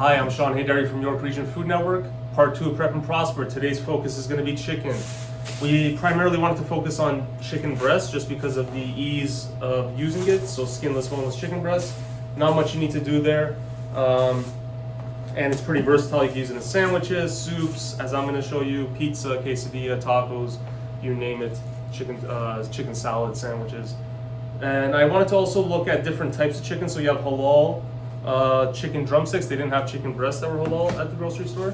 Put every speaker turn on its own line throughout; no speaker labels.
Hi, I'm Sean Haydari from York Region Food Network, part 2 of Prep and Prosper. Today's focus is going to be chicken. We primarily wanted to focus on chicken breast just because of the ease of using it, so skinless, boneless chicken breast. Not much you need to do there, and it's pretty versatile. You can use it in sandwiches, soups, as I'm going to show you, pizza, quesadilla, tacos, you name it, chicken salad, sandwiches. And I wanted to also look at different types of chicken, so you have halal, chicken drumsticks. They didn't have chicken breasts that were halal at the grocery store.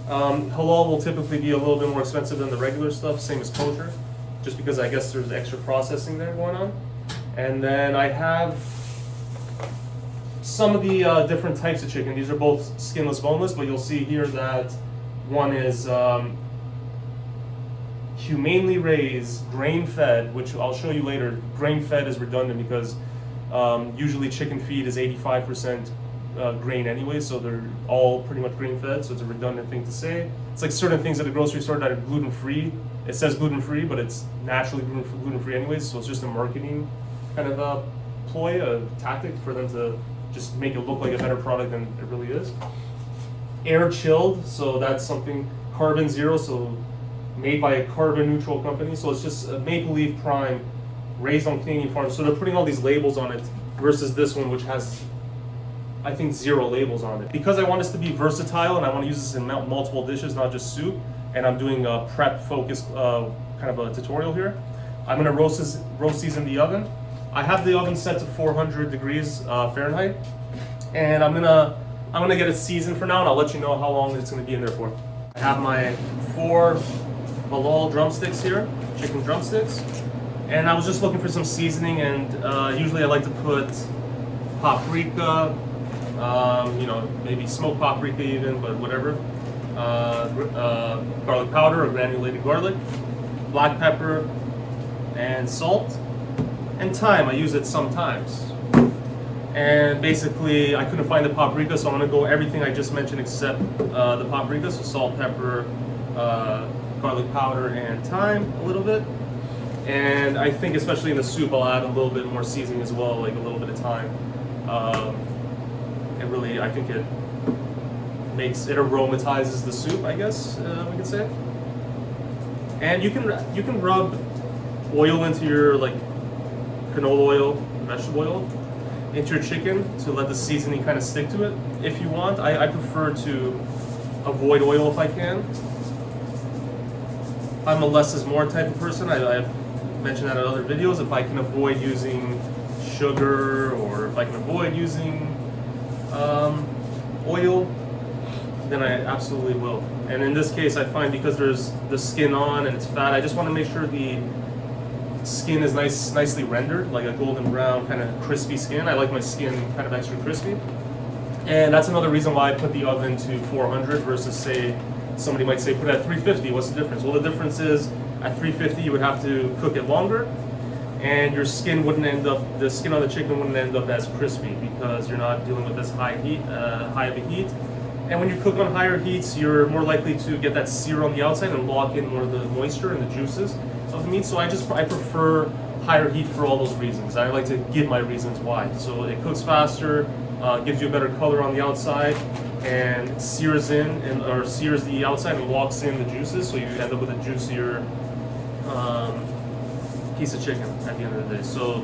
Halal will typically be a little bit more expensive than the regular stuff, same as kosher, just because I guess there's extra processing there going on. And then I have some of the different types of chicken. These are both skinless, boneless, but you'll see here that one is humanely raised, grain-fed, which I'll show you later. Grain-fed is redundant because usually chicken feed is 85% grain anyway, so they're all pretty much grain-fed, so it's a redundant thing to say. It's like certain things at a grocery store that are gluten-free. It says gluten-free, but it's naturally gluten-free anyways, so it's just a marketing kind of ploy, a tactic for them to just make it look like a better product than it really is. Air-chilled, so that's something carbon zero, so made by a carbon-neutral company, so it's just a Maple Leaf Prime raised on Canadian farms. So they're putting all these labels on it versus this one, which has, I think, 0 labels on it. Because I want this to be versatile and I want to use this in multiple dishes, not just soup, and I'm doing a prep-focused kind of a tutorial here, I'm going to roast these in the oven. I have the oven set to 400 degrees Fahrenheit, and I'm gonna get it seasoned for now, and I'll let you know how long it's going to be in there for. I have my 4 halal drumsticks here, chicken drumsticks. And I was just looking for some seasoning, and usually I like to put paprika, maybe smoked paprika even, but whatever. Garlic powder or granulated garlic, black pepper, and salt, and thyme. I use it sometimes. And basically, I couldn't find the paprika, so I'm gonna go everything I just mentioned except the paprika, so salt, pepper, garlic powder, and thyme a little bit. And I think especially in the soup, I'll add a little bit more seasoning as well, like a little bit of thyme. And really, I think it aromatizes the soup, I guess we could say. And you can rub oil into your, like, canola oil, vegetable oil, into your chicken to let the seasoning kind of stick to it if you want. I prefer to avoid oil if I can. I'm a less is more type of person. I've mentioned that in other videos. If I can avoid using sugar, or if I can avoid using oil, then I absolutely will. And in this case, I find because there's the skin on and it's fat, I just want to make sure the skin is nicely rendered, like a golden brown kind of crispy skin. I like my skin kind of extra crispy. And that's another reason why I put the oven to 400 versus, say, somebody might say put it at 350. What's the difference? Well, the difference is at 350 you would have to cook it longer, and your skin wouldn't end up, the skin on the chicken wouldn't end up as crispy because you're not dealing with this high of a heat. And when you cook on higher heats, you're more likely to get that sear on the outside and lock in more of the moisture and the juices of the meat. So I prefer higher heat for all those reasons. I like to give my reasons why. So it cooks faster, gives you a better color on the outside, and sears the outside and locks in the juices, so you end up with a juicier piece of chicken at the end of the day. So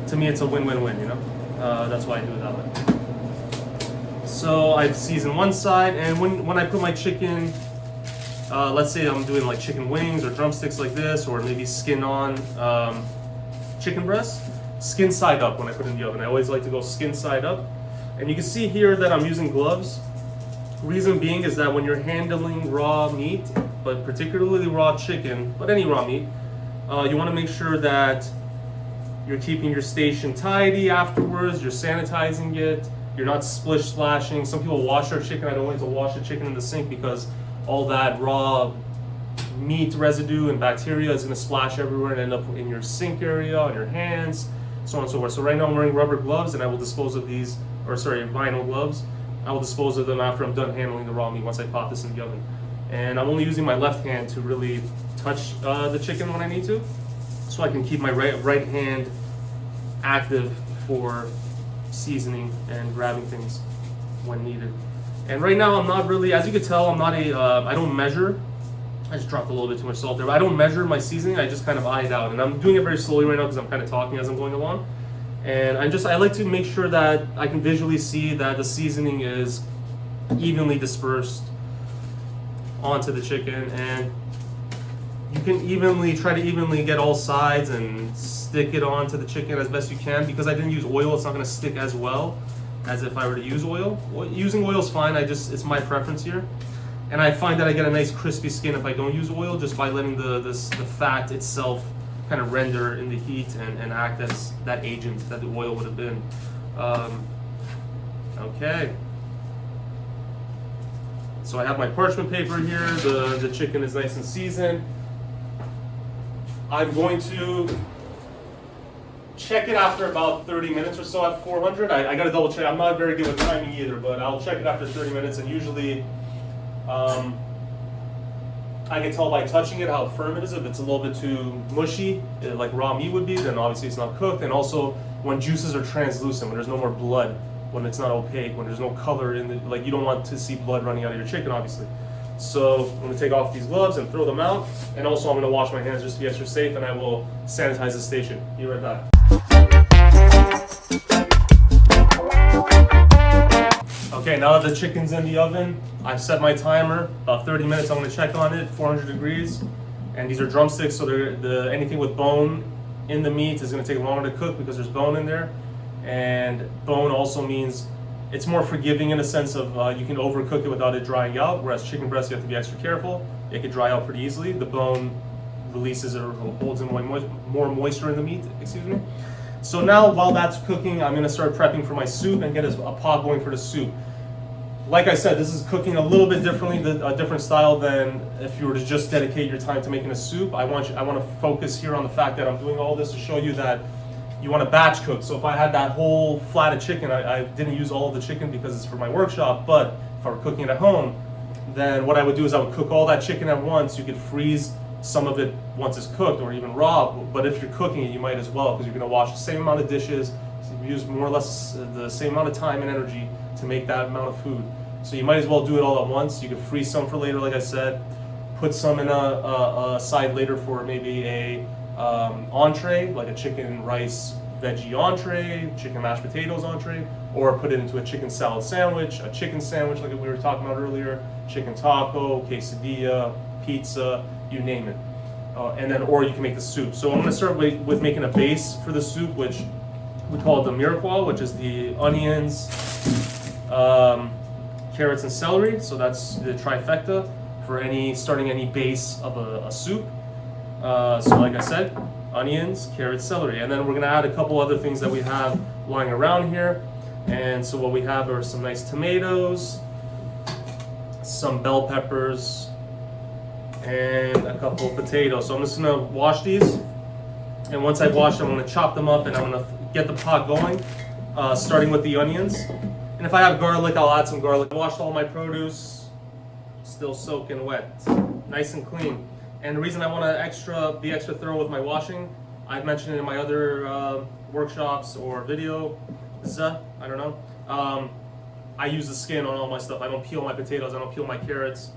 to me, it's a win-win-win, you know? That's why I do it that way. So I've seasoned one side, and when I put my chicken, let's say I'm doing like chicken wings or drumsticks like this, or maybe skin on chicken breast, skin side up when I put it in the oven. I always like to go skin side up. And you can see here that I'm using gloves. Reason being is that when you're handling raw meat, but particularly raw chicken, but any raw meat, you want to make sure that you're keeping your station tidy afterwards, you're sanitizing it, you're not splish splashing. Some people wash their chicken. I don't like to wash the chicken in the sink because all that raw meat residue and bacteria is going to splash everywhere and end up in your sink area, on your hands, so on and so forth. So right now I'm wearing rubber gloves, and I will dispose of these, vinyl gloves. I will dispose of them after I'm done handling the raw meat, once I pop this in the oven. And I'm only using my left hand to really touch the chicken when I need to, so I can keep my right hand active for seasoning and grabbing things when needed. And right now I'm not really, as you can tell, I'm not I don't measure. I just dropped a little bit too much salt there, but I don't measure my seasoning. I just kind of eye it out, and I'm doing it very slowly right now because I'm kind of talking as I'm going along. And I like to make sure that I can visually see that the seasoning is evenly dispersed onto the chicken, and you can try to evenly get all sides and stick it onto the chicken as best you can. Because I didn't use oil, it's not going to stick as well as if I were to use oil. Using oil is fine, it's my preference here. And I find that I get a nice crispy skin if I don't use oil, just by letting the fat itself kind of render in the heat and act as that agent that the oil would have been. Okay. So I have my parchment paper here, the chicken is nice and seasoned. I'm going to check it after about 30 minutes or so at 400. I gotta double check. I'm not very good with timing either, but I'll check it after 30 minutes, and usually I can tell by touching it how firm it is. If it's a little bit too mushy, like raw meat would be, then obviously it's not cooked. And also when juices are translucent, when there's no more blood, when it's not opaque, when there's no color in the, like you don't want to see blood running out of your chicken, obviously. So I'm going to take off these gloves and throw them out. And also I'm going to wash my hands just to be extra safe, and I will sanitize the station. Be right back. Okay, now that the chicken's in the oven, I've set my timer, about 30 minutes. I'm going to check on it, 400 degrees. And these are drumsticks, so anything with bone in the meat is going to take longer to cook because there's bone in there. And bone also means it's more forgiving in a sense of you can overcook it without it drying out, whereas chicken breast you have to be extra careful. It can dry out pretty easily. The bone releases or holds in more moisture in the meat, excuse me. So now while that's cooking, I'm going to start prepping for my soup and get a pot going for the soup. Like I said, this is cooking a little bit differently, a different style than if you were to just dedicate your time to making a soup. I want to focus here on the fact that I'm doing all this to show you that you want to batch cook. So if I had that whole flat of chicken, I didn't use all of the chicken because it's for my workshop, but if I were cooking it at home, then what I would do is I would cook all that chicken at once. You could freeze some of it once it's cooked or even raw, but if you're cooking it, you might as well, because you're going to wash the same amount of dishes, so you use more or less the same amount of time and energy to make that amount of food. So you might as well do it all at once. You could freeze some for later, like I said, put some in a side later for maybe a entree, like a chicken rice veggie entree, chicken mashed potatoes entree, or put it into a chicken salad sandwich, a chicken sandwich like we were talking about earlier, chicken taco, quesadilla, pizza, you name it. And then, or you can make the soup. So I'm going to start with making a base for the soup, which we call it the mirepoix, which is the onions, carrots, and celery. So that's the trifecta for starting any base of a soup. So like I said, onions, carrots, celery. And then we're going to add a couple other things that we have lying around here. And so what we have are some nice tomatoes, some bell peppers, and a couple of potatoes. So I'm just going to wash these. And once I've washed them, I'm going to chop them up and I'm going to get the pot going, starting with the onions. And if I have garlic, I'll add some garlic. I washed all my produce, still soaking wet, nice and clean. And the reason I want to be extra thorough with my washing, I've mentioned it in my other workshops or video, I don't know. I use the skin on all my stuff. I don't peel my potatoes, I don't peel my carrots.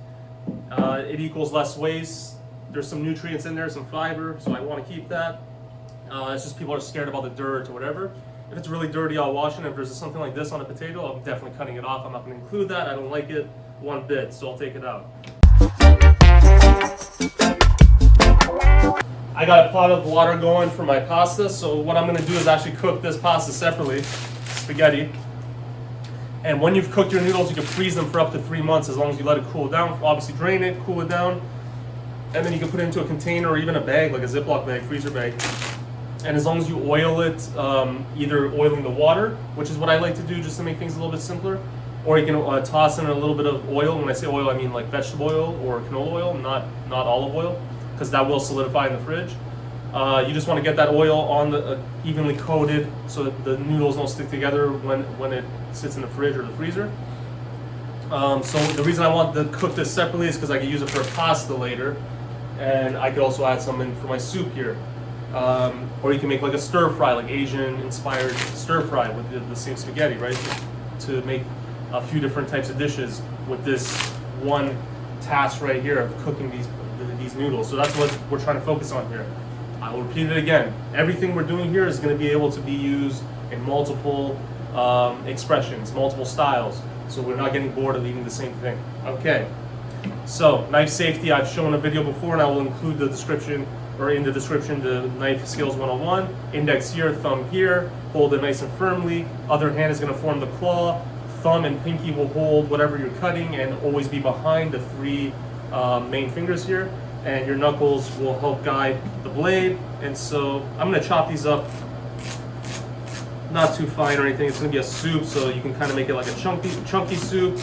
It equals less waste. There's some nutrients in there, some fiber, so I want to keep that. It's just people are scared about the dirt or whatever. If it's really dirty, I'll wash it. If there's something like this on a potato, I'm definitely cutting it off. I'm not going to include that. I don't like it one bit, so I'll take it out. I got a pot of water going for my pasta, so what I'm going to do is actually cook this pasta separately, spaghetti. And when you've cooked your noodles, you can freeze them for up to 3 months as long as you let it cool down. Obviously drain it, cool it down, and then you can put it into a container or even a bag, like a Ziploc bag, freezer bag. And as long as you oil it, either oiling the water, which is what I like to do just to make things a little bit simpler, or you can toss in a little bit of oil. When I say oil, I mean like vegetable oil or canola oil, not olive oil, because that will solidify in the fridge. You just want to get that oil on the evenly coated so that the noodles don't stick together when it sits in the fridge or the freezer. So the reason I want to cook this separately is because I can use it for pasta later, and I could also add some in for my soup here. Or you can make like a stir fry, like Asian inspired stir fry with the same spaghetti, right? To make a few different types of dishes with this one task right here of cooking these noodles. So that's what we're trying to focus on here. I will repeat it again. Everything we're doing here is going to be able to be used in multiple expressions, multiple styles. So we're not getting bored of eating the same thing. Okay. So knife safety, I've shown a video before, and I will include the description, or in the description, the knife skills 101. Index here, thumb here, hold it nice and firmly. Other hand is going to form the claw. Thumb and pinky will hold whatever you're cutting and always be behind the three main fingers here. And your knuckles will help guide the blade. And so I'm going to chop these up, not too fine or anything. It's going to be a soup, so you can kind of make it like a chunky soup.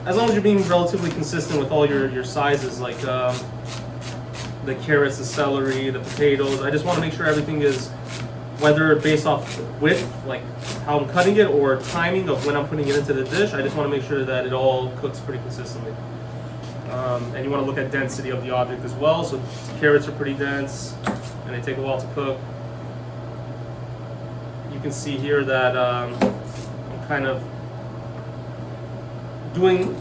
As long as you're being relatively consistent with all your sizes, like the carrots, the celery, the potatoes. I just want to make sure everything is, whether based off width, like how I'm cutting it, or timing of when I'm putting it into the dish, I just want to make sure that it all cooks pretty consistently. And you want to look at density of the object as well. So carrots are pretty dense, and they take a while to cook. You can see here that I'm kind of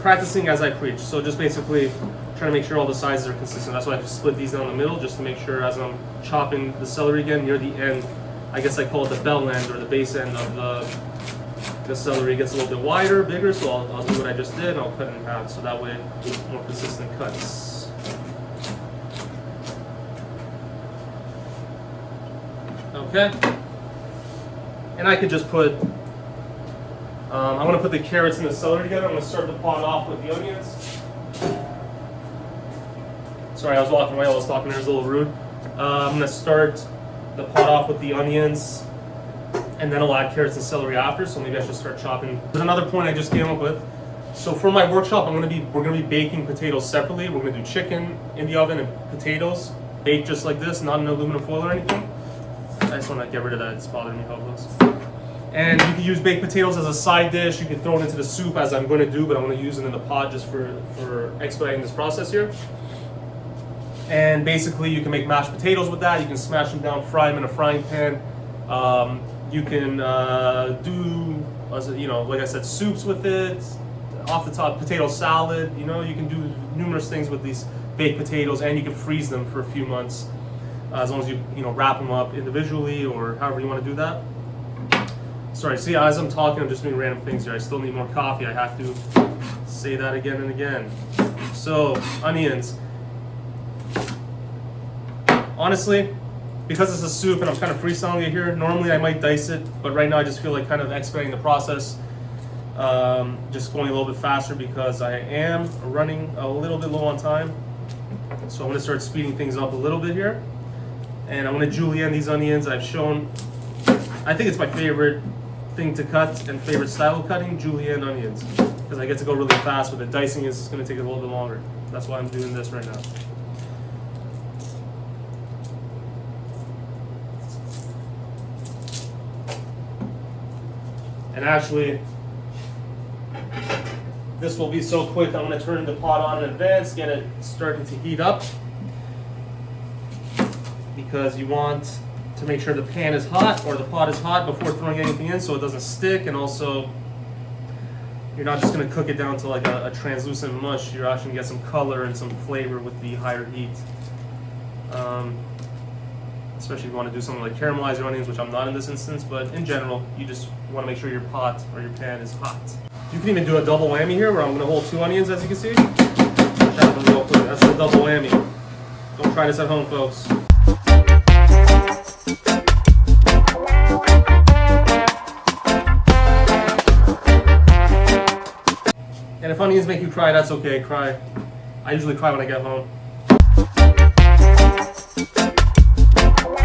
practicing as I preach. So just basically trying to make sure all the sizes are consistent. That's why I've split these down the middle, just to make sure as I'm chopping the celery again, near the end, I guess I call it the bell end or the base end of the celery gets a little bit wider, bigger, so I'll do what I just did, and I'll cut it in half, so that way more consistent cuts. Okay. And I could just put, I'm going to put the carrots and the celery together. I'm going to start the pot off with the onions. Sorry, I was walking away while I was talking there, it was a little rude. I'm going to start the pot off with the onions, and then I'll add carrots and celery after, so maybe I should start chopping. There's another point I just came up with. So for my workshop, we're going to be baking potatoes separately. We're going to do chicken in the oven and potatoes baked just like this, not in aluminum foil or anything. I just want to get rid of that, it's bothering me how it looks. And you can use baked potatoes as a side dish. You can throw it into the soup, as I'm going to do, but I'm going to use it in the pot just for expediting this process here. And basically you can make mashed potatoes with that. You can smash them down, fry them in a frying pan. You can do, like I said, soups with it. Off the top, potato salad. You can do numerous things with these baked potatoes, and you can freeze them for a few months, as long as you wrap them up individually or however you want to do that. Sorry, see, as I'm talking, I'm just doing random things here. I still need more coffee. I have to say that again and again. So, onions. Honestly, because it's a soup and I'm kind of freestyling it here, normally I might dice it, but right now I just feel like kind of expediting the process, just going a little bit faster because I am running a little bit low on time. So I'm going to start speeding things up a little bit here. And I'm going to julienne these onions. I've shown, I think it's my favorite thing to cut and favorite style of cutting, julienne onions, because I get to go really fast with it. Dicing is going to take a little bit longer. That's why I'm doing this right now. And actually, this will be so quick, I'm going to turn the pot on in advance, get it starting to heat up, because you want to make sure the pan is hot or the pot is hot before throwing anything in so it doesn't stick, and also you're not just going to cook it down to like a translucent mush. You're actually going to get some color and some flavor with the higher heat. Especially if you want to do something like caramelize your onions, which I'm not in this instance, but in general, you just want to make sure your pot or your pan is hot. You can even do a double whammy here, where I'm going to hold 2 onions, as you can see. Chop them real quick. That's the double whammy. Don't try this at home, folks. And if onions make you cry, that's okay. Cry. I usually cry when I get home.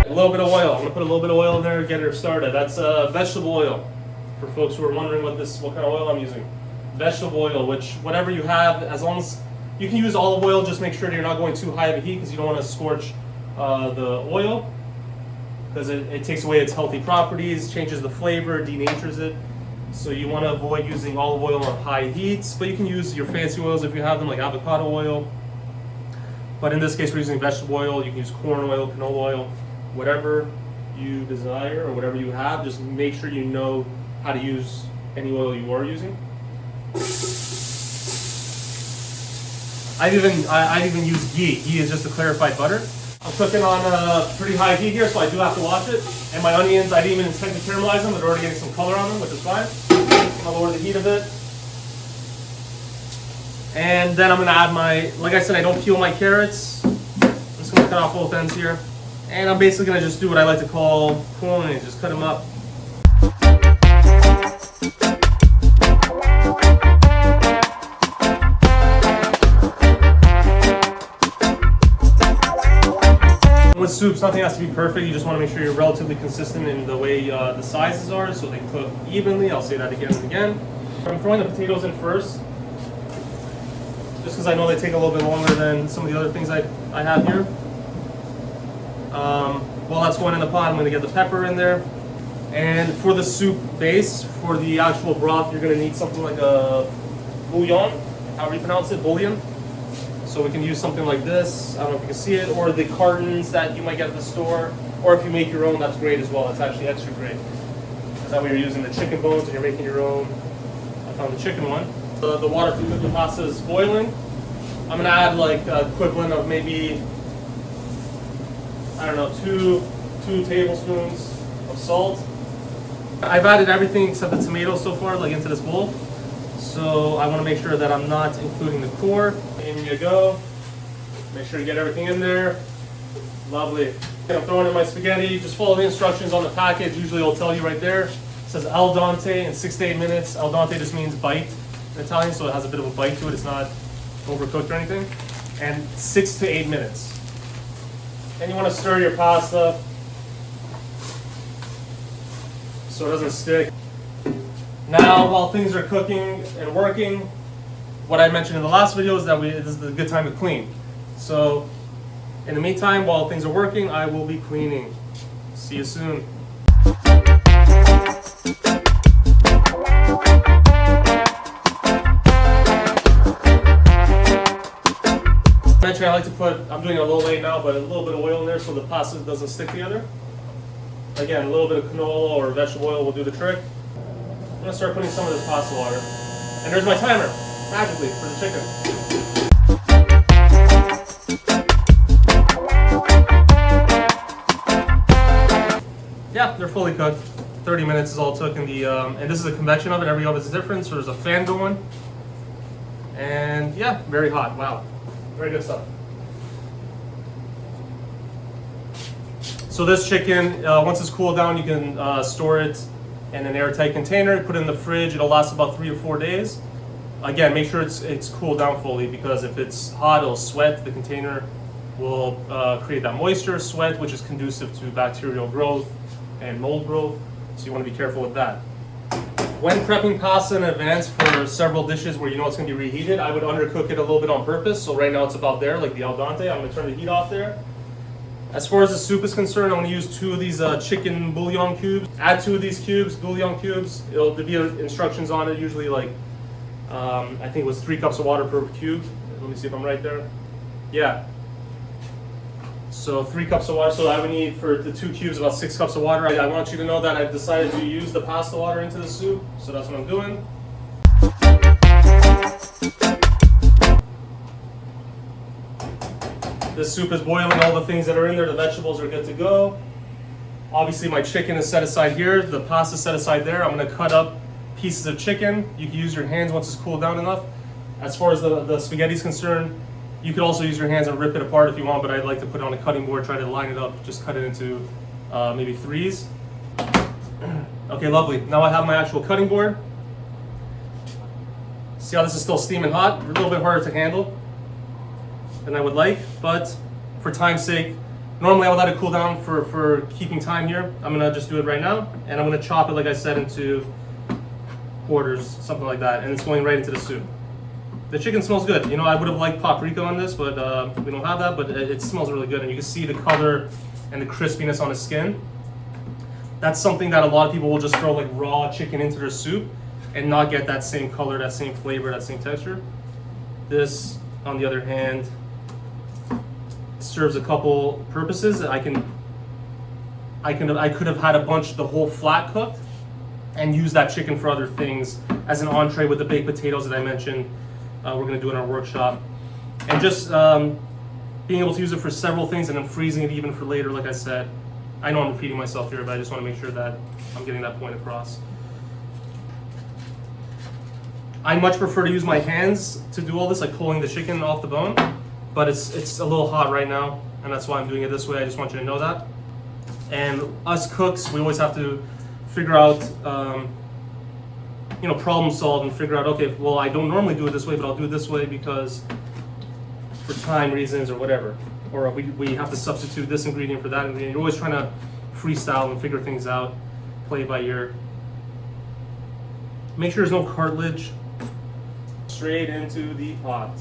A little bit of oil. I'm gonna put a little bit of oil in there to get her started. That's vegetable oil. For folks who are wondering what kind of oil I'm using. Vegetable oil, which whatever you have, as long as you can use olive oil, just make sure that you're not going too high of a heat because you don't want to scorch the oil, because it takes away its healthy properties, changes the flavor, denatures it. So you want to avoid using olive oil on high heats, but you can use your fancy oils if you have them, like avocado oil. But in this case, we're using vegetable oil. You can use corn oil, canola oil, whatever you desire or whatever you have. Just make sure you know how to use any oil you are using. I'd even use ghee. Ghee is just a clarified butter. I'm cooking on a pretty high heat here, so I do have to watch it. And my onions, I didn't even intend to caramelize them, but they're already getting some color on them, which is fine. I'll lower the heat a bit. And then I'm gonna add my, like I said, I don't peel my carrots. I'm just gonna cut off both ends here. And I'm basically gonna just do what I like to call pulling, just cut them up. With soups, nothing has to be perfect. You just want to make sure you're relatively consistent in the way the sizes are, so they cook evenly. I'll say that again and again. I'm throwing the potatoes in first, just because I know they take a little bit longer than some of the other things I have here. While that's going in the pot, I'm going to get the pepper in there. And for the soup base, for the actual broth, you're going to need something like a bouillon, however you pronounce it, bouillon. So we can use something like this, I don't know if you can see it, or the cartons that you might get at the store, or if you make your own, that's great as well. It's actually extra great. That way you're using the chicken bones and you're making your own. I found the chicken one. The water to cook the pasta is boiling. I'm gonna add like an equivalent of maybe, I don't know, two tablespoons of salt. I've added everything except the tomatoes so far, like into this bowl. So I want to make sure that I'm not including the core. In you go. Make sure you get everything in there. Lovely. I'm throwing in my spaghetti. Just follow the instructions on the package. Usually it'll tell you right there. It says al dente in 6 to 8 minutes. Al dente just means bite in Italian, so it has a bit of a bite to it. It's not overcooked or anything. And 6 to 8 minutes. And you want to stir your pasta so it doesn't stick. Now, while things are cooking and working, what I mentioned in the last video is that this is a good time to clean. So, in the meantime, while things are working, I will be cleaning. See you soon. I like to put, I'm doing it a little late now, but a little bit of oil in there so the pasta doesn't stick together. Again, a little bit of canola or vegetable oil will do the trick. I'm gonna start putting some of this pasta water. And there's my timer, magically, for the chicken. Yeah, they're fully cooked. 30 minutes is all it took in the, and this is a convection oven. Every oven is different, so there's a fan going. And yeah, very hot, wow. Very good stuff. So this chicken, once it's cooled down, you can store it in an airtight container, put it in the fridge. It'll last about 3 to 4 days. Again, make sure it's cooled down fully, because if it's hot, it'll sweat. The container will create that moisture, sweat, which is conducive to bacterial growth and mold growth. So you want to be careful with that. When prepping pasta in advance for several dishes where you know it's going to be reheated, I would undercook it a little bit on purpose. So right now it's about there, like the al dente. I'm going to turn the heat off there. As far as the soup is concerned, I'm going to use 2 of these chicken bouillon cubes. Add 2 of these cubes, bouillon cubes. There'll be instructions on it, usually like, I think it was 3 cups of water per cube. Let me see if I'm right there. Yeah. So 3 cups of water, so I would need for the 2 cubes about 6 cups of water. I want you to know that I've decided to use the pasta water into the soup, so that's what I'm doing. This soup is boiling, all the things that are in there, the vegetables are good to go. Obviously my chicken is set aside here, the pasta is set aside there. I'm gonna cut up pieces of chicken. You can use your hands once it's cooled down enough. As far as the spaghetti is concerned, you could also use your hands and rip it apart if you want, but I'd like to put it on a cutting board, try to line it up, just cut it into maybe 3s. Okay, lovely. Now I have my actual cutting board. See how this is still steaming hot? A little bit harder to handle than I would like, but for time's sake, normally I would let it cool down for keeping time here. I'm gonna just do it right now, and I'm gonna chop it, like I said, into quarters, something like that, and it's going right into the soup. The chicken smells good. You know, I would have liked paprika on this, but we don't have that, but it smells really good, and you can see the color and the crispiness on the skin. That's something that a lot of people will just throw like raw chicken into their soup and not get that same color, that same flavor, that same texture. This, on the other hand, serves a couple purposes. I could have had the whole flat cooked and use that chicken for other things as an entree with the baked potatoes that I mentioned. We're going to do in our workshop. And just being able to use it for several things and then freezing it even for later, like I said. I know I'm repeating myself here, but I just want to make sure that I'm getting that point across. I much prefer to use my hands to do all this, like pulling the chicken off the bone, but it's a little hot right now, and that's why I'm doing it this way. I just want you to know that. And us cooks, we always have to figure out, problem solve and figure out, okay, well, I don't normally do it this way, but I'll do it this way because for time reasons or whatever. Or we have to substitute this ingredient for that ingredient. You're always trying to freestyle and figure things out, play by ear. Make sure there's no cartilage. Straight into the pot.